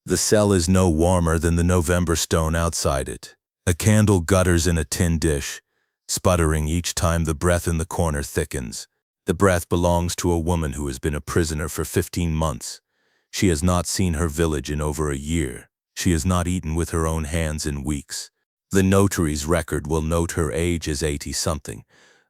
The cell is no warmer than the November stone outside it. A candle gutters in a tin dish, sputtering each time the breath in the corner thickens. The breath belongs to a woman who has been a prisoner for 15 months. She has not seen her village in over a year. She has not eaten with her own hands in weeks. The notary's record will note her age as 80-something,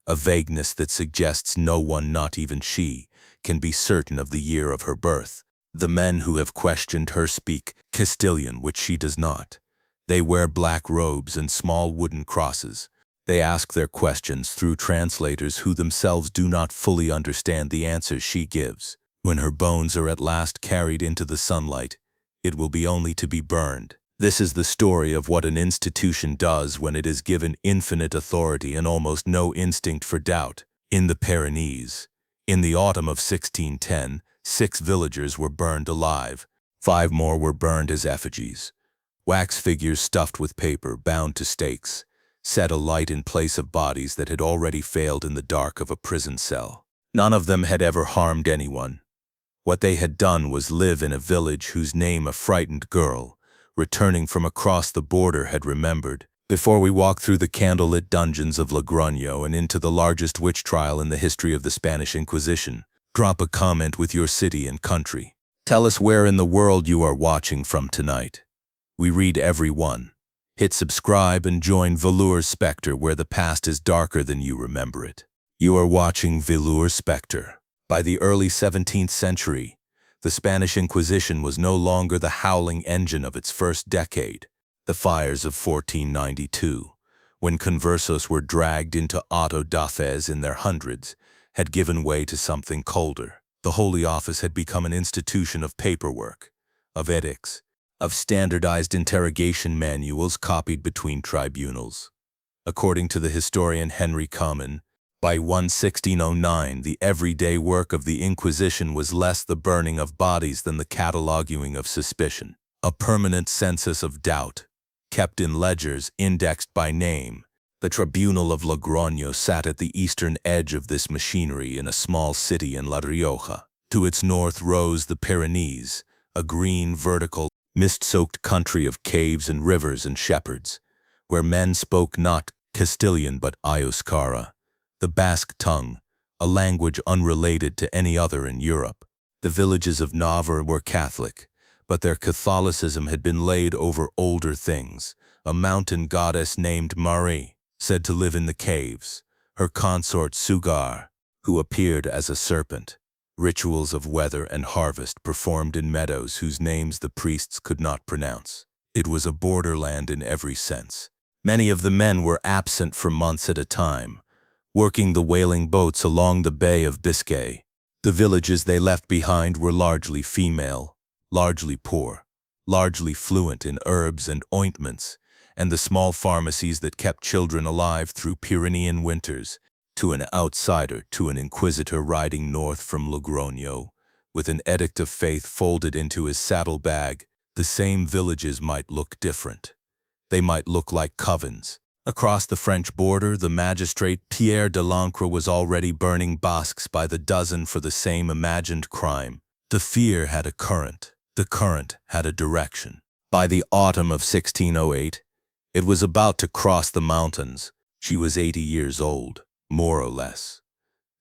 a vagueness that suggests no one, not even she, can be certain of the year of her birth. The men who have questioned her speak Castilian, which she does not. They wear black robes and small wooden crosses. They ask their questions through translators who themselves do not fully understand the answers she gives. When her bones are at last carried into the sunlight, it will be only to be burned. This is the story of what an institution does when it is given infinite authority and almost no instinct for doubt. In the Pyrenees, in the autumn of 1610, 6 villagers were burned alive. 5 more were burned as effigies. Wax figures stuffed with paper, bound to stakes, set alight in place of bodies that had already failed in the dark of a prison cell. None of them had ever harmed anyone. What they had done was live in a village whose name a frightened girl, returning from across the border, had remembered. Before we walk through the candlelit dungeons of Logroño and into the largest witch trial in the history of the Spanish Inquisition, drop a comment with your city and country. Tell us where in the world you are watching from tonight. We read every one. Hit subscribe and join Velours Spectre, where the past is darker than you remember it. You are watching Velours Spectre. By the early 17th century, the Spanish Inquisition was no longer the howling engine of its first decade. The fires of 1492, when conversos were dragged into auto da fes in their hundreds, had given way to something colder. The Holy Office had become an institution of paperwork, of edicts, of standardized interrogation manuals copied between tribunals. According to the historian Henry Common, by 1609, the everyday work of the Inquisition was less the burning of bodies than the cataloging of suspicion. A permanent census of doubt, kept in ledgers indexed by name. The Tribunal of Logroño sat at the eastern edge of this machinery in a small city in La Rioja. To its north rose the Pyrenees, a green, vertical, mist-soaked country of caves and rivers and shepherds, where men spoke not Castilian but Euskara, the Basque tongue, a language unrelated to any other in Europe. The villages of Navarre were Catholic, but their Catholicism had been laid over older things. A mountain goddess named Marie, said to live in the caves, her consort Sugar, who appeared as a serpent. Rituals of weather and harvest performed in meadows whose names the priests could not pronounce. It was a borderland in every sense. Many of the men were absent for months at a time, working the whaling boats along the Bay of Biscay. The villages they left behind were largely female, largely poor, largely fluent in herbs and ointments, and the small pharmacies that kept children alive through Pyrenean winters. To an outsider, to an inquisitor riding north from Logroño, with an edict of faith folded into his saddlebag, the same villages might look different. They might look like covens. Across the French border, the magistrate Pierre de l'Ancre was already burning Basques by the dozen for the same imagined crime. The fear had a current. The current had a direction. By the autumn of 1608, it was about to cross the mountains. She was 80 years old, more or less.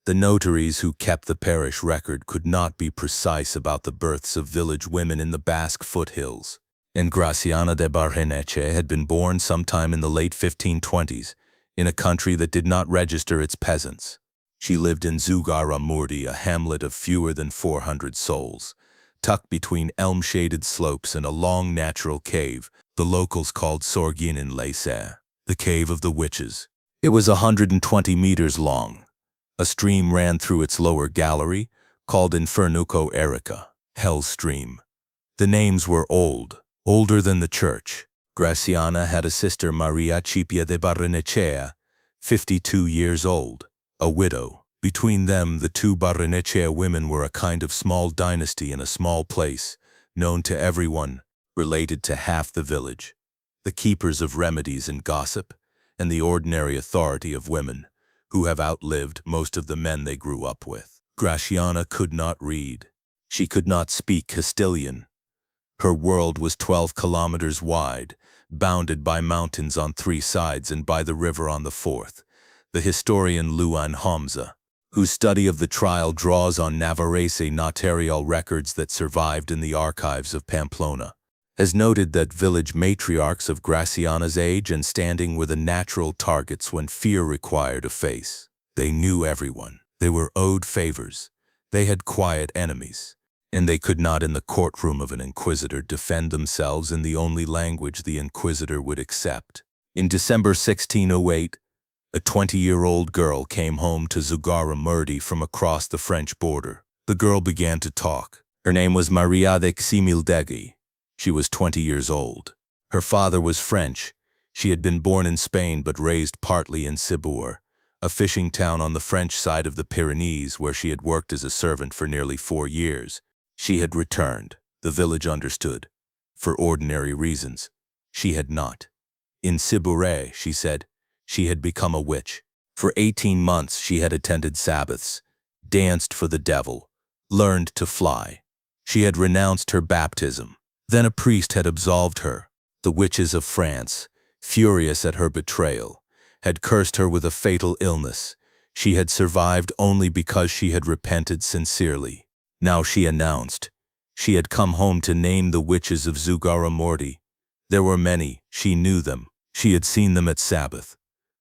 The notaries who kept the parish record could not be precise about the births of village women in the Basque foothills. And Graciana de Barreneche had been born sometime in the late 1520s, in a country that did not register its peasants. She lived in Zugarramurdi, a hamlet of fewer than 400 souls, tucked between elm-shaded slopes and a long natural cave the locals called Sorguin in Lacer, the Cave of the Witches. It was 120 meters long. A stream ran through its lower gallery, called Infernuco Erica, Hell's Stream. The names were old, older than the church. Graciana had a sister, Maria Chipia de Barrenechea, 52 years old, a widow. Between them, the 2 Barrenechea women were a kind of small dynasty in a small place, known to everyone, related to half the village, the keepers of remedies and gossip, and the ordinary authority of women, who have outlived most of the men they grew up with. Graciana could not read. She could not speak Castilian. Her world was 12 kilometers wide, bounded by mountains on 3 sides and by the river on the 4th. The historian Luan Hamza, whose study of the trial draws on Navarre's notarial records that survived in the archives of Pamplona, has noted that village matriarchs of Graciana's age and standing were the natural targets when fear required a face. They knew everyone. They were owed favors. They had quiet enemies, and they could not in the courtroom of an inquisitor defend themselves in the only language the inquisitor would accept. In December 1608, a 20-year-old girl came home to Zugarramurdi from across the French border. The girl began to talk. Her name was Maria de Ximildegui. She was 20 years old. Her father was French. She had been born in Spain but raised partly in Ciboure, a fishing town on the French side of the Pyrenees where she had worked as a servant for nearly 4 years. She had returned. The village understood. For ordinary reasons. She had not. In Ciboure, she said, she had become a witch. For 18 months she had attended Sabbaths, danced for the devil, learned to fly. She had renounced her baptism. Then a priest had absolved her. The witches of France, furious at her betrayal, had cursed her with a fatal illness. She had survived only because she had repented sincerely. Now she announced. She had come home to name the witches of Zugarramurdi. There were many. She knew them. She had seen them at Sabbath.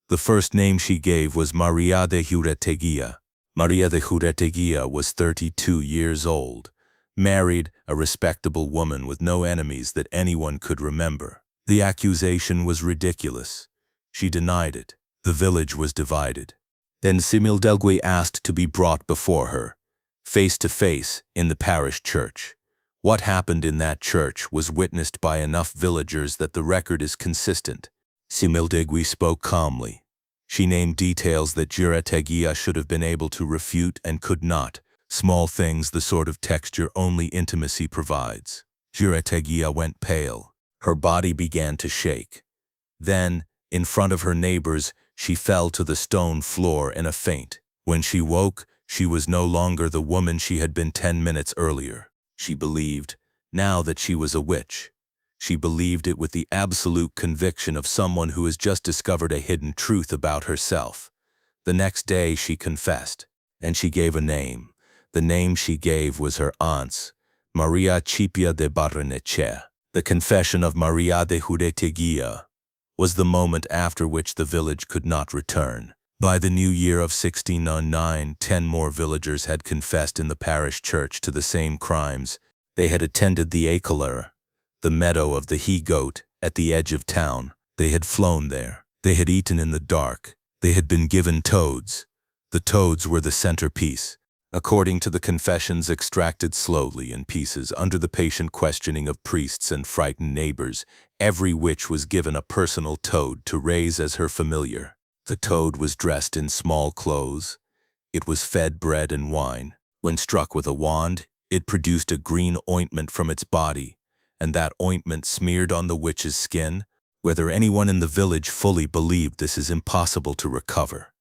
The first name she gave was Maria de Jureteguía. Maria de Jureteguía was 32 years old, married, a respectable woman with no enemies that anyone could remember. The accusation was ridiculous. She denied it. The village was divided. Then Ximildegui asked to be brought before her, face to face, in the parish church. What happened in that church was witnessed by enough villagers that the record is consistent. Ximildegui spoke calmly. She named details that Jureteguía should have been able to refute and could not, small things, the sort of texture only intimacy provides. Jureteguía went pale. Her body began to shake. Then, in front of her neighbors, she fell to the stone floor in a faint. When she woke, she was no longer the woman she had been 10 minutes earlier. She believed, now, that she was a witch. She believed it with the absolute conviction of someone who has just discovered a hidden truth about herself. The next day she confessed, and she gave a name. The name she gave was her aunt's, Maria Cipia de Barrenechea. The confession of Maria de Jureteguía was the moment after which the village could not return. By the new year of 1609, 10 more villagers had confessed in the parish church to the same crimes. They had attended the Écolaire, the meadow of the he-goat, at the edge of town. They had flown there. They had eaten in the dark. They had been given toads. The toads were the centerpiece. According to the confessions extracted slowly in pieces under the patient questioning of priests and frightened neighbors, every witch was given a personal toad to raise as her familiar. The toad was dressed in small clothes. It was fed bread and wine. When struck with a wand, it produced a green ointment from its body, and that ointment smeared on the witch's skin. Whether anyone in the village fully believed this is impossible to recover.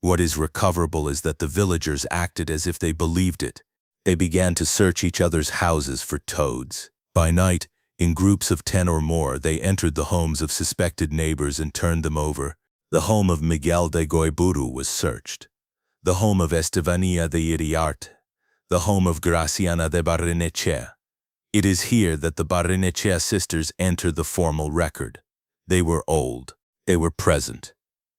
What is recoverable is that the villagers acted as if they believed it. They began to search each other's houses for toads. By night, in groups of 10 or more, they entered the homes of suspected neighbors and turned them over. The home of Miguel de Goiburu was searched. The home of Estevania de Iriarte. The home of Graciana de Barrenechea. It is here that the Barrenechea sisters enter the formal record. They were old. They were present.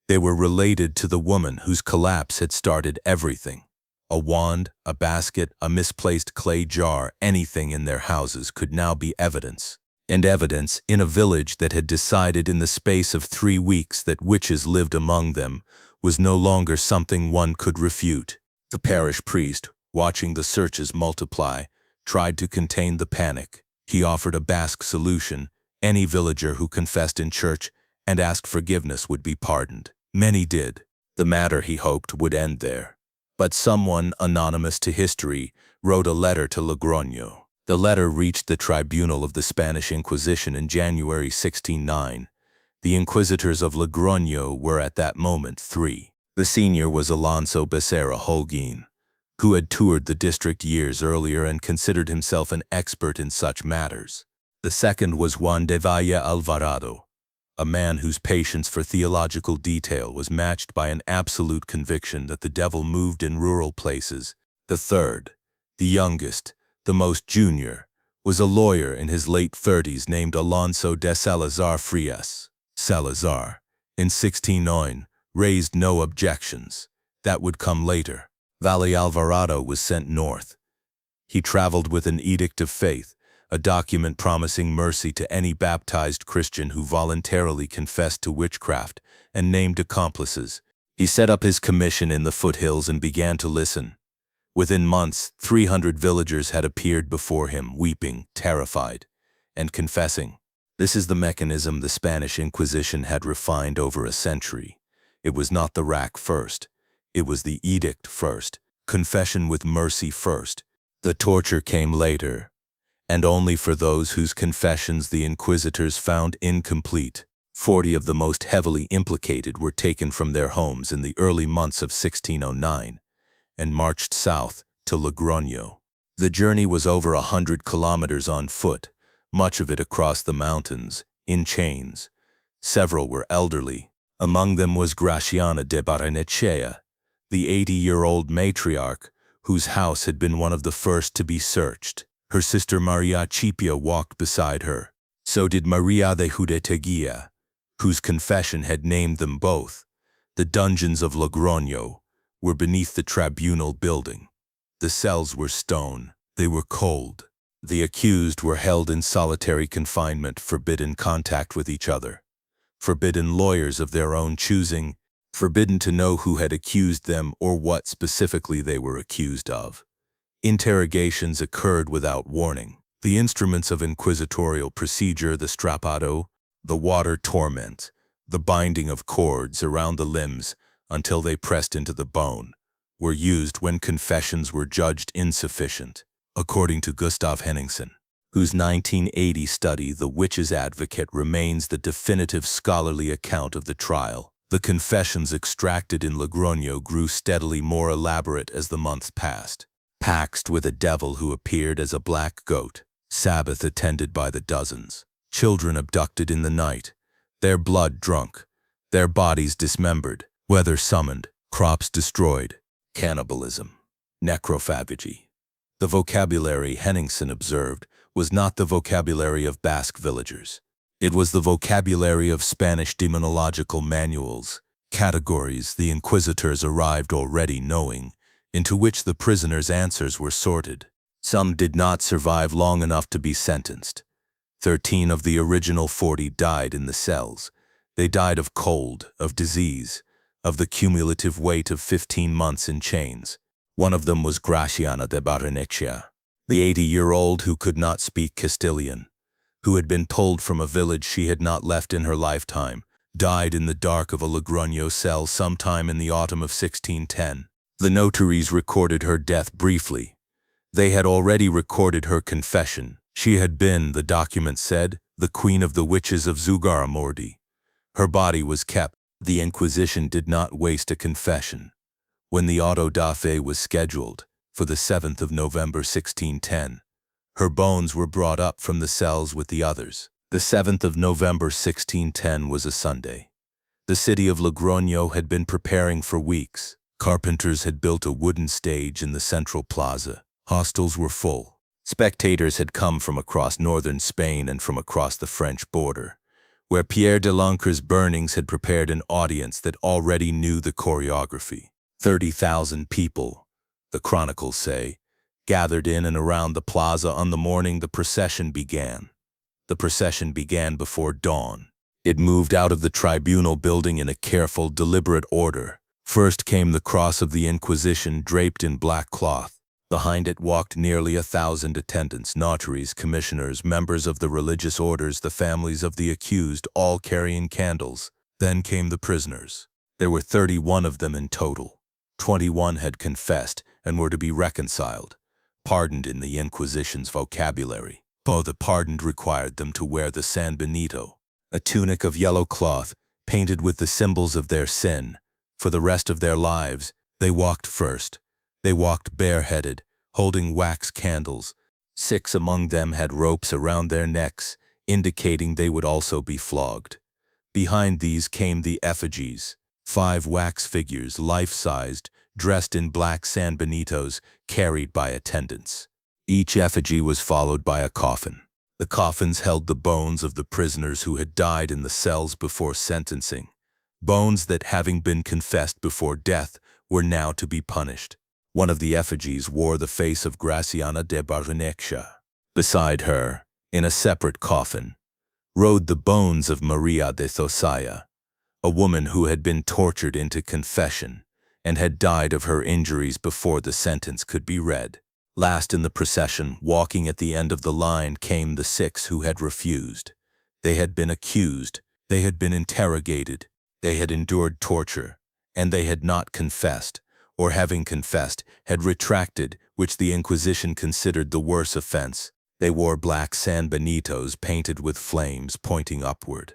They were related to the woman whose collapse had started everything. A wand, a basket, a misplaced clay jar, anything in their houses could now be evidence. And evidence in a village that had decided in the space of 3 weeks that witches lived among them was no longer something one could refute. The parish priest, watching the searches multiply, tried to contain the panic. He offered a Basque solution. Any villager who confessed in church and asked forgiveness would be pardoned. Many did. The matter, he hoped, would end there. But someone, anonymous to history, wrote a letter to Logroño. The letter reached the tribunal of the Spanish Inquisition in January 1609. The inquisitors of Logroño were at that moment 3. The senior was Alonso Becerra Holguin, who had toured the district years earlier and considered himself an expert in such matters. The second was Juan de Valle Alvarado, a man whose patience for theological detail was matched by an absolute conviction that the devil moved in rural places. The third, the youngest, the most junior, was a lawyer in his late 30s named Alonso de Salazar Frias. Salazar, in 1609, raised no objections. That would come later. Valle Alvarado was sent north. He traveled with an edict of faith, a document promising mercy to any baptized Christian who voluntarily confessed to witchcraft and named accomplices. He set up his commission in the foothills and began to listen. Within months, 300 villagers had appeared before him, weeping, terrified, and confessing. This is the mechanism the Spanish Inquisition had refined over a century. It was not the rack first. It was the edict first. Confession with mercy first. The torture came later, and only for those whose confessions the inquisitors found incomplete. 40 of the most heavily implicated were taken from their homes in the early months of 1609. And marched south to Logroño. The journey was over 100 kilometers on foot, much of it across the mountains, in chains. Several were elderly. Among them was Graciana de Barrenechea, the 80-year-old matriarch, whose house had been one of the first to be searched. Her sister Maria Chipia walked beside her. So did Maria de Judeteguía, whose confession had named them both. The dungeons of Logroño were beneath the tribunal building. The cells were stone. They were cold. The accused were held in solitary confinement, forbidden contact with each other, forbidden lawyers of their own choosing, forbidden to know who had accused them or what specifically they were accused of. Interrogations occurred without warning. The instruments of inquisitorial procedure, the strapado, the water torment, the binding of cords around the limbs, until they pressed into the bone, were used when confessions were judged insufficient, according to Gustav Henningsen, whose 1980 study The Witch's Advocate remains the definitive scholarly account of the trial. The confessions extracted in Logroño grew steadily more elaborate as the months passed. Paxed with a devil who appeared as a black goat, Sabbath attended by the dozens, children abducted in the night, their blood drunk, their bodies dismembered, weather summoned, crops destroyed, cannibalism, necrophagy. The vocabulary, Henningsen observed, was not the vocabulary of Basque villagers. It was the vocabulary of Spanish demonological manuals, categories the inquisitors arrived already knowing, into which the prisoners' answers were sorted. Some did not survive long enough to be sentenced. 13 of the original 40 died in the cells. They died of cold, of disease, of the cumulative weight of 15 months in chains. One of them was Graciana de Barrenechea, the 80-year-old who could not speak Castilian, who had been pulled from a village she had not left in her lifetime, died in the dark of a Logroño cell sometime in the autumn of 1610. The notaries recorded her death briefly. They had already recorded her confession. She had been, the document said, the queen of the witches of Zugarramurdi. Her body was kept. The Inquisition did not waste a confession. When the auto da fe was scheduled for the 7th of November 1610, her bones were brought up from the cells with the others. The 7th of November 1610 was a Sunday. The city of Logroño had been preparing for weeks. Carpenters had built a wooden stage in the central plaza. Hostels were full. Spectators had come from across northern Spain and from across the French border, where Pierre de Lancre's burnings had prepared an audience that already knew the choreography. 30,000 people, the chronicles say, gathered in and around the plaza on the morning the procession began. The procession began before dawn. It moved out of the tribunal building in a careful, deliberate order. First came the cross of the Inquisition draped in black cloth. Behind it walked nearly 1,000 attendants, notaries, commissioners, members of the religious orders, the families of the accused, all carrying candles. Then came the prisoners. There were 31 of them in total. 21 had confessed and were to be reconciled, pardoned in the Inquisition's vocabulary. The pardoned required them to wear the San Benito, a tunic of yellow cloth painted with the symbols of their sin. For the rest of their lives, they walked first. They walked bareheaded, holding wax candles. 6 among them had ropes around their necks, indicating they would also be flogged. Behind these came the effigies, 5 wax figures, life-sized, dressed in black sanbenitos, carried by attendants. Each effigy was followed by a coffin. The coffins held the bones of the prisoners who had died in the cells before sentencing, bones that, having been confessed before death, were now to be punished. One of the effigies wore the face of Graciana de Barrenechea. Beside her, in a separate coffin, rode the bones of Maria de Thosaya, a woman who had been tortured into confession and had died of her injuries before the sentence could be read. Last in the procession, walking at the end of the line, came the 6 who had refused. They had been accused, they had been interrogated, they had endured torture, and they had not confessed, or having confessed, had retracted, which the Inquisition considered the worse offense. They wore black sanbenitos painted with flames pointing upward,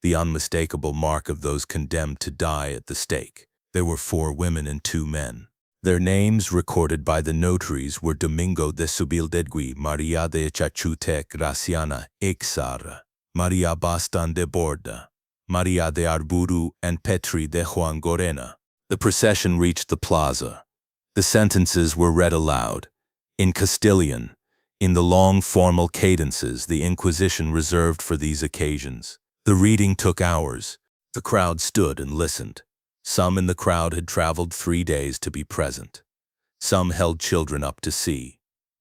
the unmistakable mark of those condemned to die at the stake. There were 4 women and 2 men. Their names, recorded by the notaries, were Domingo de Subildegui, Maria de Chachute Graciana Exara, Maria Bastan de Borda, Maria de Arburu, and Petri de Juan Gorena. The procession reached the plaza. The sentences were read aloud, in Castilian, in the long formal cadences the Inquisition reserved for these occasions. The reading took hours. The crowd stood and listened. Some in the crowd had traveled 3 days to be present. Some held children up to see.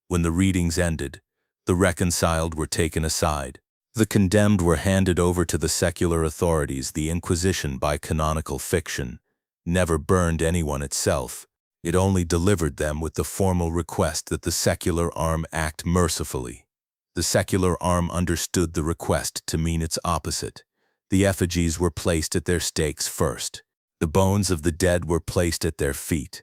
When the readings ended, the reconciled were taken aside. The condemned were handed over to the secular authorities. The Inquisition, by canonical fiction, never burned anyone itself. It only delivered them with the formal request that the secular arm act mercifully. The secular arm understood the request to mean its opposite. The effigies were placed at their stakes first. The bones of the dead were placed at their feet.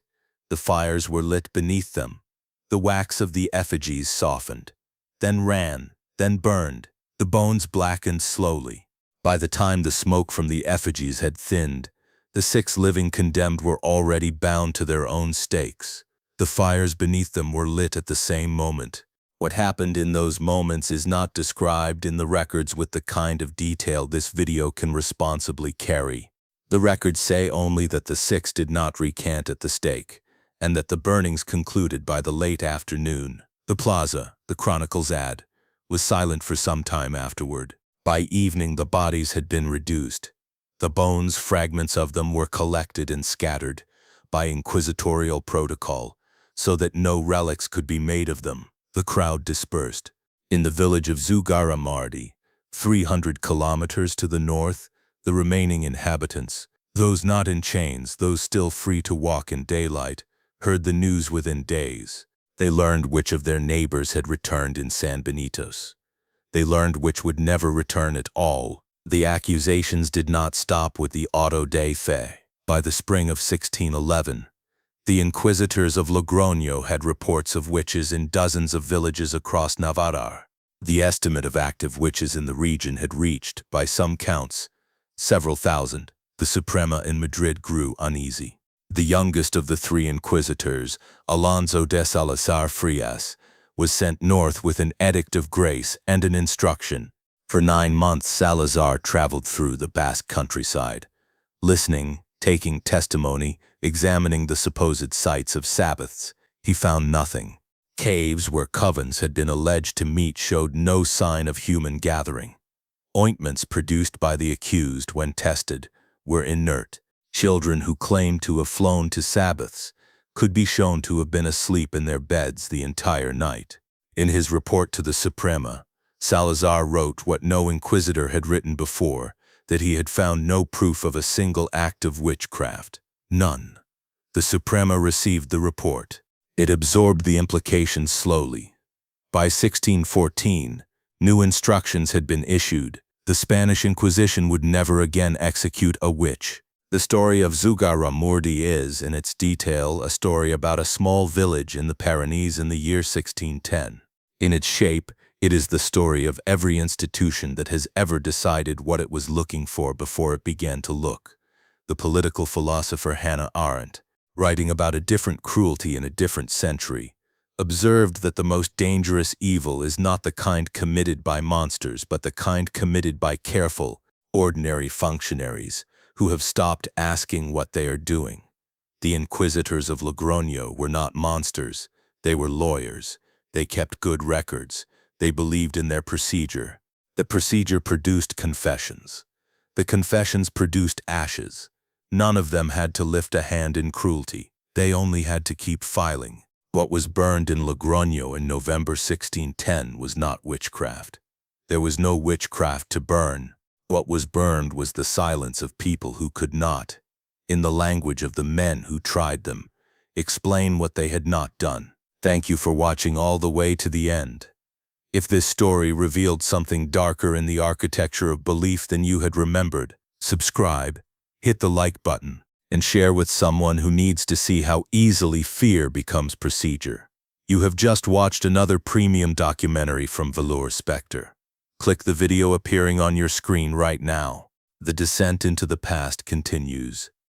The fires were lit beneath them. The wax of the effigies softened, then ran, then burned. The bones blackened slowly. By the time the smoke from the effigies had thinned, the 6 living condemned were already bound to their own stakes. The fires beneath them were lit at the same moment. What happened in those moments is not described in the records with the kind of detail this video can responsibly carry. The records say only that the 6 did not recant at the stake, and that the burnings concluded by the late afternoon. The plaza, the chronicles add, was silent for some time afterward. By evening the bodies had been reduced. The bones, fragments of them, were collected and scattered by inquisitorial protocol, so that no relics could be made of them. The crowd dispersed. In the village of Zugarramurdi, 300 kilometers to the north, the remaining inhabitants, those not in chains, those still free to walk in daylight, heard the news within days. They learned which of their neighbors had returned in San Benitos. They learned which would never return at all. The accusations did not stop with the auto de fe. By the spring of 1611, the inquisitors of Logroño had reports of witches in dozens of villages across Navarre. The estimate of active witches in the region had reached, by some counts, several thousand. The Suprema in Madrid grew uneasy. The youngest of the 3 inquisitors, Alonso de Salazar Frias, was sent north with an edict of grace and an instruction. For 9 months Salazar traveled through the Basque countryside, listening, taking testimony, examining the supposed sites of Sabbaths. He found nothing. Caves where covens had been alleged to meet showed no sign of human gathering. Ointments produced by the accused, when tested, were inert. Children who claimed to have flown to Sabbaths could be shown to have been asleep in their beds the entire night. In his report to the Suprema, Salazar wrote what no inquisitor had written before, that he had found no proof of a single act of witchcraft. None. The Suprema received the report. It absorbed the implications slowly. By 1614, new instructions had been issued. The Spanish Inquisition would never again execute a witch. The story of Zugarramurdi is, in its detail, a story about a small village in the Pyrenees in the year 1610. In its shape, it is the story of every institution that has ever decided what it was looking for before it began to look. The political philosopher Hannah Arendt, writing about a different cruelty in a different century, observed that the most dangerous evil is not the kind committed by monsters, but the kind committed by careful, ordinary functionaries who have stopped asking what they are doing. The inquisitors of Logroño were not monsters. They were lawyers. They kept good records. They believed in their procedure. The procedure produced confessions. The confessions produced ashes. None of them had to lift a hand in cruelty. They only had to keep filing. What was burned in Logroño in November 1610 was not witchcraft. There was no witchcraft to burn. What was burned was the silence of people who could not, in the language of the men who tried them, explain what they had not done. Thank you for watching all the way to the end. If this story revealed something darker in the architecture of belief than you had remembered, subscribe, hit the like button, and share with someone who needs to see how easily fear becomes procedure. You have just watched another premium documentary from Velours Spectre. Click the video appearing on your screen right now. The descent into the past continues.